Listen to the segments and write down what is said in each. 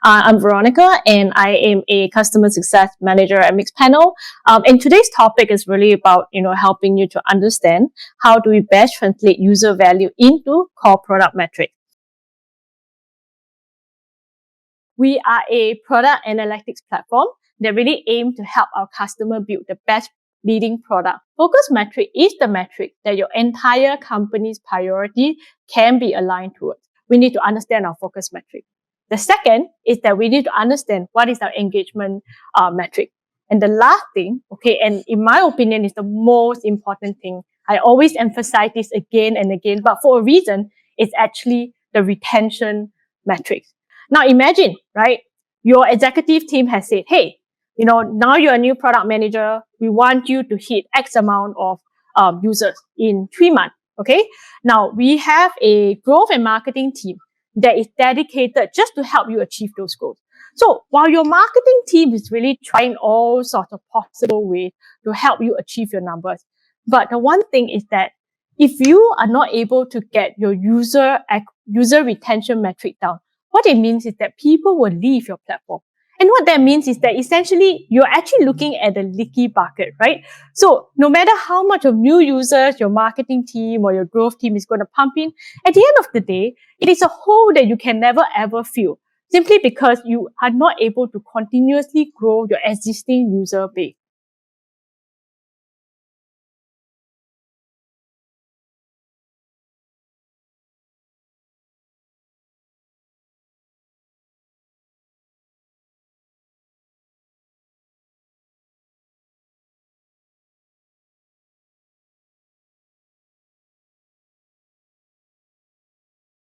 I'm Veronica, and I am a customer success manager at Mixpanel. And today's topic is really about, helping you to understand how do we best translate user value into core product metrics. We are a product analytics platform that really aim to help our customer build the best leading product. Focus metric is the metric that your entire company's priority can be aligned towards. We need to understand our focus metric. The second is that we need to understand what is our engagement metric. And the last thing, and in my opinion is the most important thing, I always emphasize this again and again, but for a reason, it's actually the retention metrics. Now imagine, right? Your executive team has said, hey, now you're a new product manager. We want you to hit X amount of users in 3 months. Okay. Now we have a growth and marketing team that is dedicated just to help you achieve those goals. So while your marketing team is really trying all sorts of possible ways to help you achieve your numbers, but the one thing is that if you are not able to get your user retention metric down, what it means is that people will leave your platform. And what that means is that essentially you're actually looking at a leaky bucket, right? So no matter how much of new users your marketing team or your growth team is going to pump in, at the end of the day, it is a hole that you can never ever fill simply because you are not able to continuously grow your existing user base.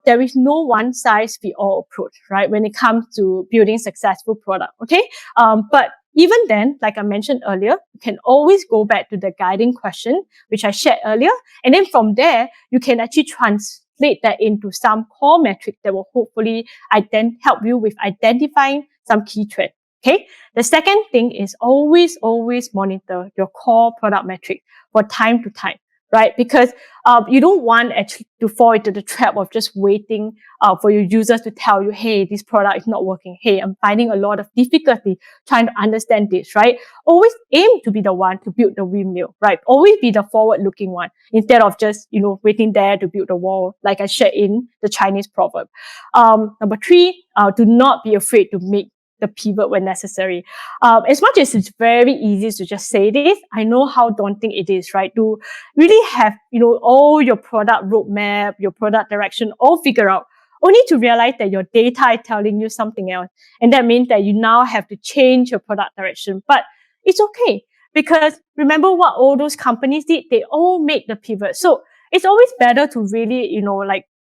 There is no one size fit all approach, right? When it comes to building successful product, okay? But even then, like I mentioned earlier, you can always go back to the guiding question, which I shared earlier. And then from there, you can actually translate that into some core metric that will hopefully help you with identifying some key trends. Okay. The second thing is always monitor your core product metric for time to time, right? Because you don't want actually to fall into the trap of just waiting for your users to tell you, hey, this product is not working. Hey, I'm finding a lot of difficulty trying to understand this, right? Always aim to be the one to build the windmill, right? Always be the forward-looking one instead of just, waiting there to build the wall, like I shared in the Chinese proverb. Number 3, do not be afraid to make the pivot when necessary. As much as it's very easy to just say this, I know how daunting it is, right? To really have, all your product roadmap, your product direction all figured out, only to realize that your data is telling you something else. And that means that you now have to change your product direction. But it's okay, because remember what all those companies did? They all made the pivot. So it's always better to really,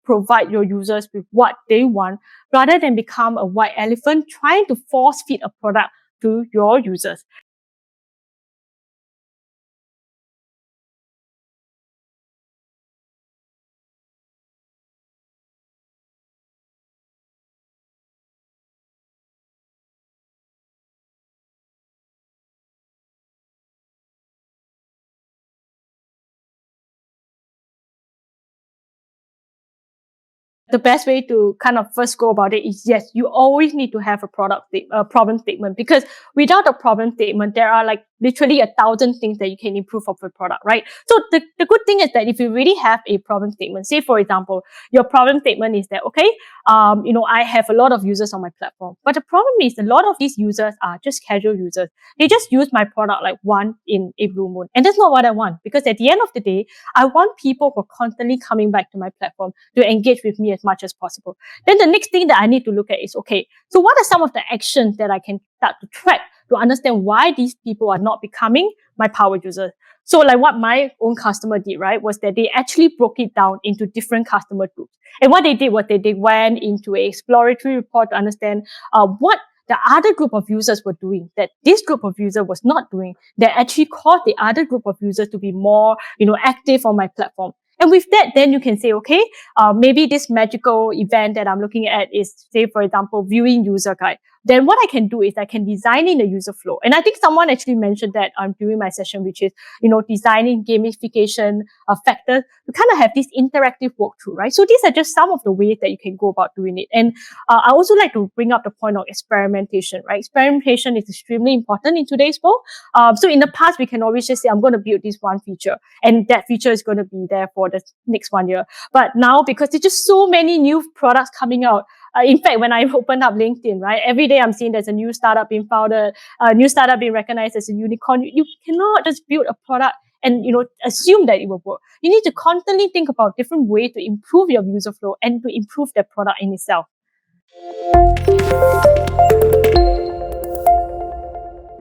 provide your users with what they want rather than become a white elephant trying to force feed a product to your users. The best way to kind of first go about it is, yes, you always need to have a problem statement, because without a problem statement, there are like literally 1,000 things that you can improve of the product, right? So the good thing is that if you really have a problem statement, say for example, your problem statement is that, okay, I have a lot of users on my platform, but the problem is a lot of these users are just casual users. They just use my product like once in a blue moon. And that's not what I want, because at the end of the day, I want people who are constantly coming back to my platform to engage with me as much as possible. Then the next thing that I need to look at is, okay, so what are some of the actions that I can start to track to understand why these people are not becoming my power users? So like what my own customer did, right, was that they actually broke it down into different customer groups. And what they did was that they went into an exploratory report to understand what the other group of users were doing that this group of users was not doing, that actually caused the other group of users to be more, active on my platform. And with that, then you can say, okay, maybe this magical event that I'm looking at is, say, for example, viewing user guide. then what I can do is I can design in a user flow. And I think someone actually mentioned that during my session, which is, designing gamification factors to kind of have this interactive walkthrough, right? So these are just some of the ways that you can go about doing it. And I also like to bring up the point of experimentation, right? Experimentation is extremely important in today's world. So in the past, we can always just say, I'm going to build this one feature, and that feature is going to be there for the next 1 year. But now, because there's just so many new products coming out, in fact, when I open up LinkedIn, right, every day I'm seeing there's a new startup being founded, a new startup being recognized as a unicorn. You cannot just build a product and assume that it will work. You need to constantly think about different ways to improve your user flow and to improve the product in itself.